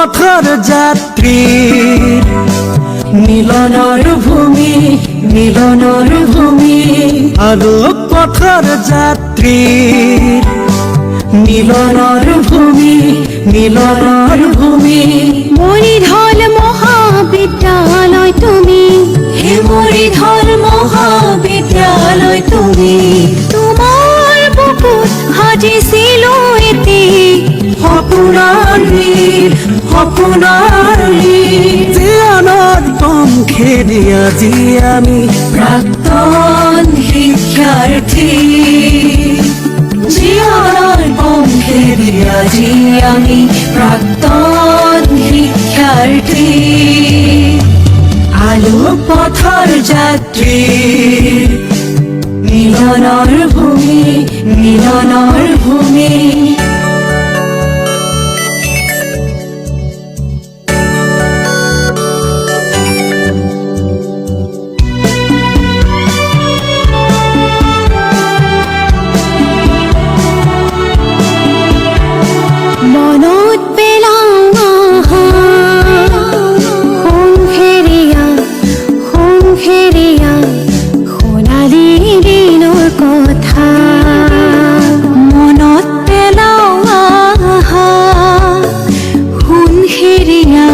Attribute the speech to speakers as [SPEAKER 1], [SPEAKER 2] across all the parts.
[SPEAKER 1] পথৰ যাত্ৰীৰ মিলনৰ ভূমি আলোক পথৰ যাত্ৰীৰ মিলনৰ ভূমি
[SPEAKER 2] মৰিধল মহাবিদ্যালয় তুমি, হে মৰিধল মহাবিদ্যালয় তুমি, তোমাৰ বুকুত সাজিছিলো এটি
[SPEAKER 1] সপোনৰ জীৱনত পংখেদি আজি আমি
[SPEAKER 2] প্ৰাক্তন শিক্ষাৰ্থী, জীৱনৰ পংখেদি আজি আমি প্ৰাক্তন শিক্ষাৰ্থী।
[SPEAKER 1] আলোক পথৰ যাত্ৰীৰ মিলনৰ ভূমি
[SPEAKER 2] মনত পেলাও সংঘেৰিয়া সোণালী দিনৰ কথা, মনত পেলাও সংঘেৰিয়া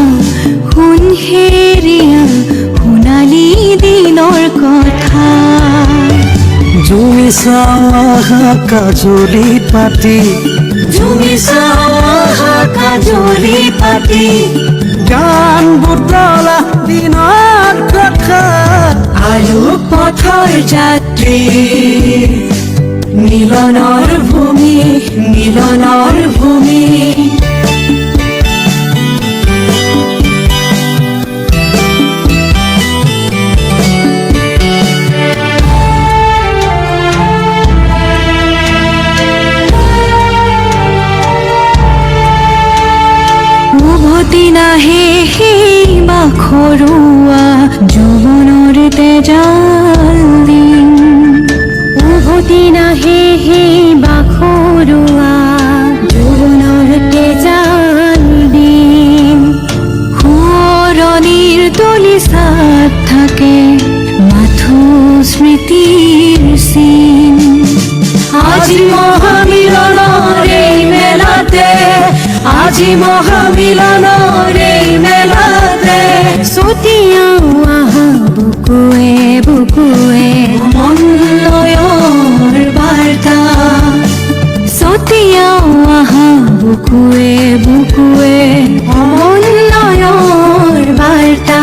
[SPEAKER 2] সোণালী দিনৰ কথা।
[SPEAKER 1] জুমি চাৱা কাজলি পাতি গান বুটলা দিনৰ কথা।
[SPEAKER 2] আলোক পথৰ যাত্ৰী মিলনৰ ভূমি উভতি নাহে সেই বাখৰুৱা যৌৱনৰ তেজাল দিন, উভতি নাহে সেই বাখৰুৱা যৌৱনৰ তেজাল দিন। সোঁৱৰণিৰ দলিচাত থাকে মাথো স্মৃতিৰ চিন। আজি মহামিলনৰ এই ছটিয়াও আহা বুকুৱে অমূল্যৰ বাৰ্তা, ছটিয়াও আহা বুকুৱে অমূল্যৰ বাৰ্তা।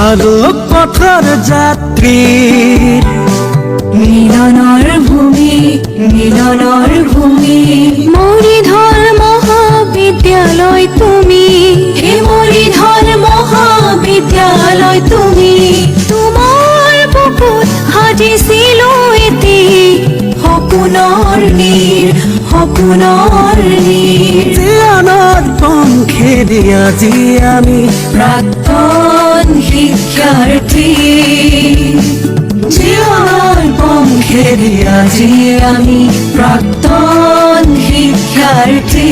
[SPEAKER 1] আলোক পথৰ যাত্ৰীৰ
[SPEAKER 2] মিলনৰ ভূমি মৰিধল মহাবিদ্যালয় তুমি, হে মৰিধল মহাবিদ্যালয় তুমি, তোমাৰ বুকুত সাজিছিলো এটি সপোনৰ
[SPEAKER 1] জীৱনত পংখেদি আজি আমি
[SPEAKER 2] প্ৰাক্তন শিক্ষাৰ্থী,
[SPEAKER 1] জীৱনৰ পংখেদি আজি আমি
[SPEAKER 2] প্ৰাক্তন শিক্ষাৰ্থী।